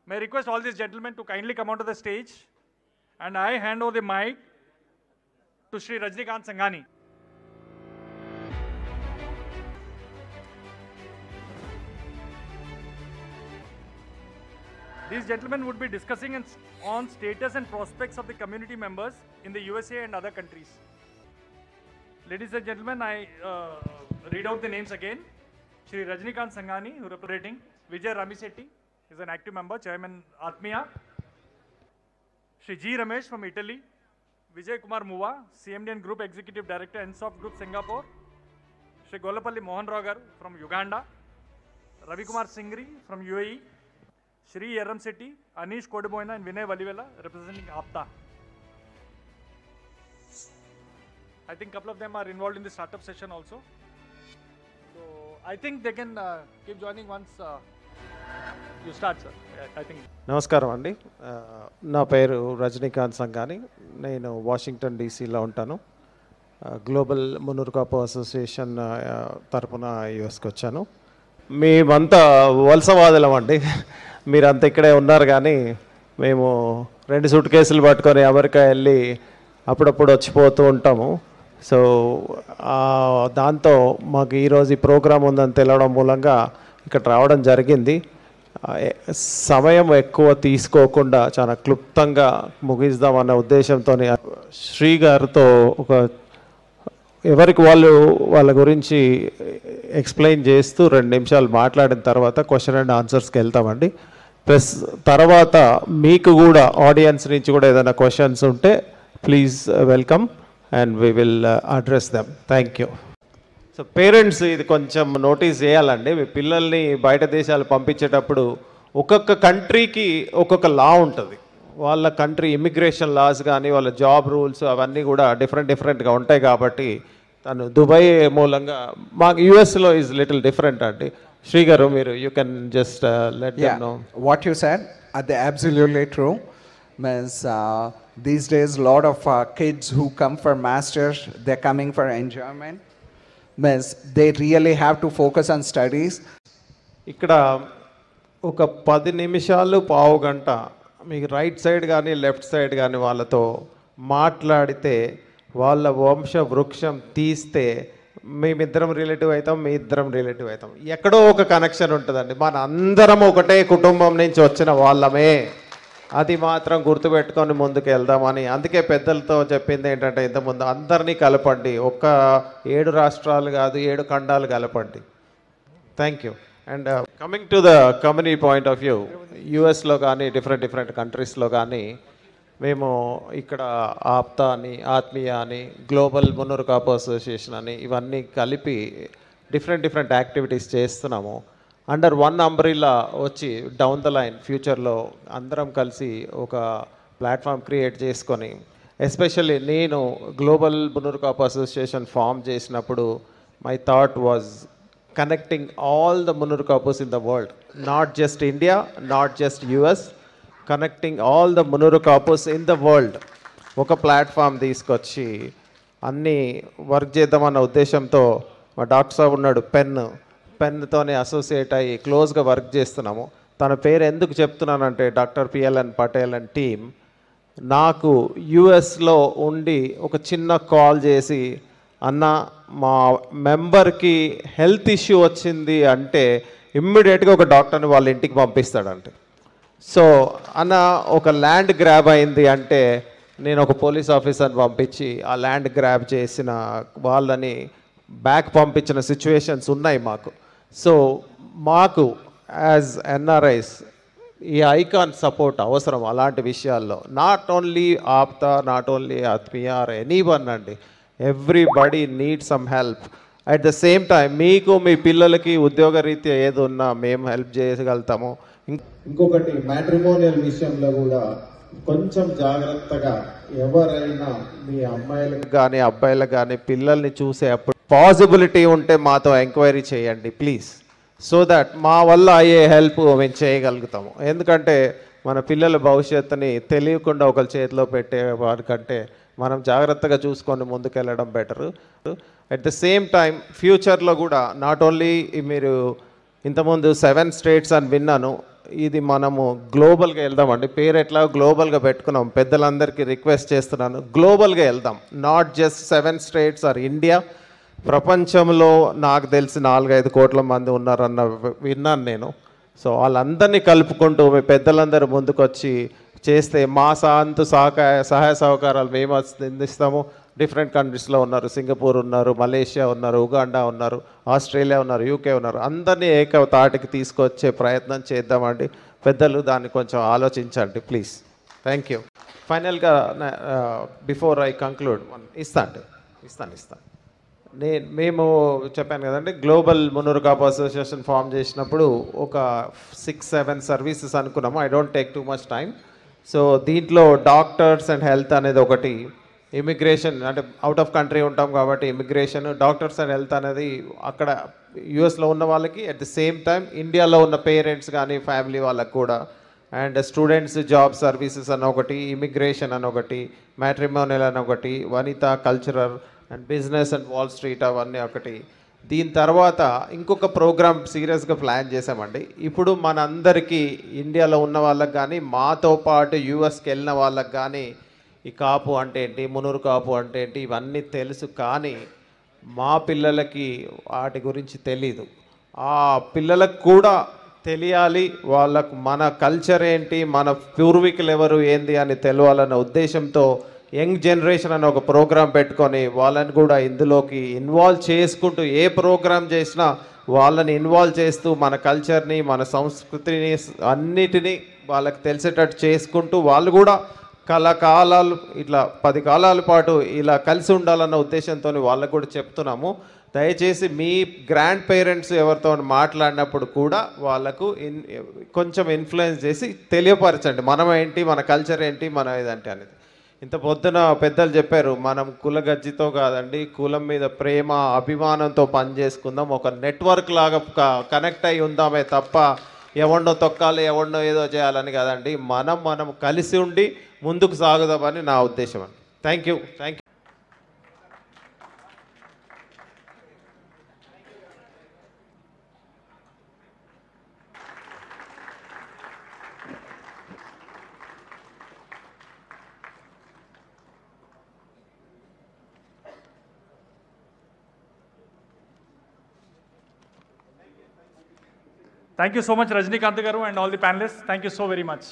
May I request all these gentlemen to kindly come onto the stage, and I hand over the mic to Shri Rajnikant Sanghani. These gentlemen would be discussing on status and prospects of the community members in the USA and other countries. Ladies and gentlemen, I read out the names again. Shri Rajnikant Sanghani, who representing Vijay Ramisetti, is an active member, Chairman Atmiya. Shri G. Ramesh from Italy. Vijay Kumar Muva, CMDN Group Executive Director, Ensoft Group Singapore. Shri Golapalli Mohan Rogar from Uganda. Ravi Kumar Singri from UAE. Shri Yerram Setti, Anish Kodiboina and Vinay Valivela representing APTA. I think a couple of them are involved in the startup session also. So I think they can keep joining once you start, sir. I think. నమస్కారం అండి, నా పేరు రజనీకాంత్ సంఘాని. నేను Washington డీసీలో ఉంటాను. Global Munnuru Kapu association తరపున యూఎస్కి వచ్చాను. మేమంతా వలసవాదులం అండి. మీరంతా ఇక్కడే ఉన్నారు, కానీ మేము 2 సూట్ కేసులు పట్టుకొని అమెరికా వెళ్ళి అప్పుడప్పుడు వచ్చిపోతూ ఉంటాము. సో దాంతో మాకు ఈరోజు ఈ ప్రోగ్రాం ఉందని తెలవడం మూలంగా ఇక్కడ రావడం జరిగింది. సమయం ఎక్కువ తీసుకోకుండా చాలా క్లుప్తంగా ముగిద్దామన్న ఉద్దేశంతో శ్రీ గారితో ఎవరికి వాళ్ళ గురించి ఎక్స్ప్లెయిన్ చేస్తూ 2 నిమిషాలు మాట్లాడిన తర్వాత క్వశ్చన్ అండ్ ఆన్సర్స్కి వెళ్తామండి. ప్లస్ తర్వాత మీకు కూడా ఆడియన్స్ నుంచి కూడా ఏదైనా క్వశ్చన్స్ ఉంటే please welcome and we will address them. Thank you. So parents ఇది కొంచెం నోటీస్ చేయాలండి. మీ పిల్లల్ని బయట దేశాలు పంపించేటప్పుడు ఒక్కొక్క కంట్రీకి ఒక్కొక్క లా ఉంటుంది. వాళ్ళ కంట్రీ ఇమిగ్రేషన్ లాస్ కానీ వాళ్ళ జాబ్ రూల్స్ అవన్నీ కూడా డిఫరెంట్గా ఉంటాయి. కాబట్టి తను దుబాయ్ మూలంగా మాకు యూఎస్లో ఈజ్ లిటిల్ డిఫరెంట్ అండి. శ్రీ గారు, మీరు you can just let them know. What you said are absolutely true. Means these days lot of kids who come for masters, they're coming for enjoyment. Means they really have to focus on studies. ఇక్కడ ఒక 10 నిమిషాలు పావు గంట మీకు right side కానీ left side కానీ వాళ్ళతో మాట్లాడితే వాళ్ళ వంశ వృక్షం తీస్తే మేమిద్దరం రిలేటివ్ అవుతాం, మీ ఇద్దరం రిలేటివ్ అవుతాం. ఎక్కడో ఒక కనెక్షన్ ఉంటుందండి. మన అందరం ఒకటే కుటుంబం నుంచి వచ్చిన వాళ్ళమే. అది మాత్రం గుర్తుపెట్టుకొని ముందుకు వెళ్దామని అందుకే పెద్దలతో చెప్పింది ఏంటంటే, ఇంతకుముందు అందరినీ కలపండి, ఒక్క 7 రాష్ట్రాలు కాదు 7 ఖండాలు కలపండి. Thank you. And coming to the community point of view, యూఎస్లో కానీ డిఫరెంట్ కంట్రీస్లో కానీ మేము ఇక్కడ ఆప్తా అని, ఆత్మీయ అని, గ్లోబల్ మున్నూరు కాపు అసోసియేషన్ అని ఇవన్నీ కలిపి డిఫరెంట్ యాక్టివిటీస్ చేస్తున్నాము. అండర్ వన్ అంబ్రిల్లా వచ్చి డౌన్ ద లైన్ ఫ్యూచర్లో అందరం కలిసి ఒక ప్లాట్ఫామ్ క్రియేట్ చేసుకొని, ఎస్పెషల్లీ నేను global Munnuru Kapu association form చేసినప్పుడు my thought was connecting all the Munnuru Kapus in the world, not just India, not just US, connecting all the Munnuru Kapus in the world. ఒక platform తీసుకొచ్చి అన్నీ వర్క్ చేద్దామన్న ఉద్దేశంతో మా doctor సాబ్ ఉన్నాడు, పెన్తోనే అసోసియేట్ అయ్యి క్లోజ్గా వర్క్ చేస్తున్నాము. తన పేరు ఎందుకు చెప్తున్నానంటే doctor PLN Patel and team నాకు యుఎస్లో ఉండి ఒక చిన్న కాల్ చేసి, అన్న మా మెంబర్కి హెల్త్ ఇష్యూ వచ్చింది అంటే ఇమ్మీడియట్గా ఒక డాక్టర్ని వాళ్ళ ఇంటికి పంపిస్తాడంటే. సో అన్న ఒక ల్యాండ్ గ్రాబ్ అయింది అంటే నేను ఒక పోలీస్ ఆఫీసర్ని పంపించి ఆ ల్యాండ్ గ్రాబ్ చేసిన వాళ్ళని బ్యాక్ పంపించిన సిచ్యువేషన్స్ ఉన్నాయి మాకు. సో మాకు యాజ్ ఎన్ఆర్ఐస్ ఈ ఐకాన్ సపోర్ట్ అవసరం అలాంటి విషయాల్లో. Not only APTA, not only ఆత్మీయ ఆర్ ఎనీవన్ అండి, everybody need some help. At the same time మీకు మీ పిల్లలకి ఉద్యోగరీత్యా ఏది ఉన్నా మేము హెల్ప్ చేయగలుగుతాము. ఇంకొకటి మ్యాట్రిమోనియల్ విషయంలో కూడా కొంచెం జాగ్రత్తగా ఎవరైనా మీ అమ్మాయిలకు కానీ అబ్బాయిలకు కానీ పిల్లల్ని చూసే అప్పుడు పాసిబిలిటీ ఉంటే మాతో ఎంక్వైరీ చేయండి ప్లీజ్, సో దట్ మా వల్ల అయ్యే హెల్ప్ మేము చేయగలుగుతాము. ఎందుకంటే మన పిల్లల భవిష్యత్తుని తెలియకుండా ఒకరి చేతిలో పెట్టే వారికంటే మనం జాగ్రత్తగా చూసుకొని ముందుకెళ్ళడం better. At the same time ఫ్యూచర్లో కూడా నాట్ ఓన్లీ మీరు ఇంతకుముందు 7 స్టేట్స్ అని విన్నాను. ఇది మనము గ్లోబల్గా వెళ్దామండి. పేరు ఎట్లా గ్లోబల్గా పెట్టుకున్నాం. పెద్దలందరికీ రిక్వెస్ట్ చేస్తున్నాను, గ్లోబల్గా వెళ్దాం. Not just 7 states or India. ప్రపంచంలో నాకు తెలిసి 4-5 కోట్ల మంది ఉన్నారన్న విన్నాను నేను. సో వాళ్ళందరినీ కలుపుకుంటూ మీ పెద్దలందరూ ముందుకొచ్చి చేస్తే మా సహాయ సహకారాలు మేము అందిస్తాము. డిఫరెంట్ కంట్రీస్లో ఉన్నారు, సింగపూర్ ఉన్నారు, మలేషియా ఉన్నారు, ఉగాండా ఉన్నారు, ఆస్ట్రేలియా ఉన్నారు, యూకే ఉన్నారు. అందరినీ తాటికి తీసుకొచ్చే ప్రయత్నం చేద్దామండి. పెద్దలు దాన్ని కొంచెం ఆలోచించండి ప్లీజ్. Thank you. ఫైనల్గా బిఫోర్ ఐ కంక్లూడ్ ఇస్తాను. మేము చెప్పాను కదండి, global Munnuru Kapu association form చేసినప్పుడు ఒక 6-7 సర్వీసెస్ అనుకున్నాము. I don't take too much time. So దీంట్లో డాక్టర్స్ అండ్ హెల్త్ అనేది ఒకటి, ఇమిగ్రేషన్ అంటే అవుట్ ఆఫ్ కంట్రీ ఉంటాం కాబట్టి ఇమిగ్రేషన్, డాక్టర్స్ అండ్ హెల్త్ అనేది అక్కడ యూఎస్లో ఉన్న వాళ్ళకి, అట్ ది సేమ్ టైం ఇండియాలో ఉన్న పేరెంట్స్ కానీ ఫ్యామిలీ వాళ్ళకి కూడా, అండ్ స్టూడెంట్స్ జాబ్ సర్వీసెస్ అని ఒకటి, ఇమిగ్రేషన్ అని ఒకటి, మ్యాట్రిమోనియల్ అని ఒకటి, Vanitha cultural and business and wall street అవన్నీ ఒకటి. దీని తర్వాత ఇంకొక ప్రోగ్రామ్ సీరియస్గా ప్లాన్ చేసామండి. ఇప్పుడు మనందరికీ ఇండియాలో ఉన్న వాళ్ళకి కానీ మాతో పాటు యూఎస్కి వెళ్ళిన వాళ్ళకి కానీ ఈ కాపు అంటే ఏంటి, మునూరు కాపు అంటే ఏంటి ఇవన్నీ తెలుసు, కానీ మా పిల్లలకి వాటి గురించి తెలీదు. ఆ పిల్లలకు కూడా తెలియాలి, వాళ్ళకు మన కల్చర్ ఏంటి, మన పూర్వీకులు ఎవరు ఏంది అని తెలియాలన్న ఉద్దేశంతో యంగ్ జనరేషన్ అని ఒక ప్రోగ్రాం పెట్టుకొని వాళ్ళని కూడా ఇందులోకి ఇన్వాల్వ్ చేసుకుంటూ, ఏ ప్రోగ్రాం చేసినా వాళ్ళని ఇన్వాల్వ్ చేస్తూ మన కల్చర్ని మన సంస్కృతిని అన్నిటినీ వాళ్ళకి తెలిసేటట్టు చేసుకుంటూ వాళ్ళు కూడా కళాకాలాలు ఇట్లా 10 కాలాల పాటు ఇలా కలిసి ఉండాలన్న ఉద్దేశంతో వాళ్ళకు కూడా చెప్తున్నాము. దయచేసి మీ గ్రాండ్ పేరెంట్స్ ఎవరితో మాట్లాడినప్పుడు కూడా వాళ్ళకు కొంచెం ఇన్ఫ్లుయెన్స్ చేసి తెలియపరచండి, మనం ఏంటి, మన కల్చర్ ఏంటి, మన ఇదంటే అనేది. ఇంత పొద్దున పెద్దలు చెప్పారు, మనం కులగజ్జితో కాదండి, కులం మీద ప్రేమ అభిమానంతో పనిచేసుకుందాం, ఒక నెట్వర్క్ లాగా కనెక్ట్ అయి ఉందామే తప్ప ఎవరినో తొక్కాలి ఎవరినో ఏదో చేయాలని కాదండి. మనం కలిసి ఉండి ముందుకు సాగుదామని నా ఉద్దేశం అండి. Thank you. Thank you so much, Rajnikant garu, and all the panelists. Thank you so very much.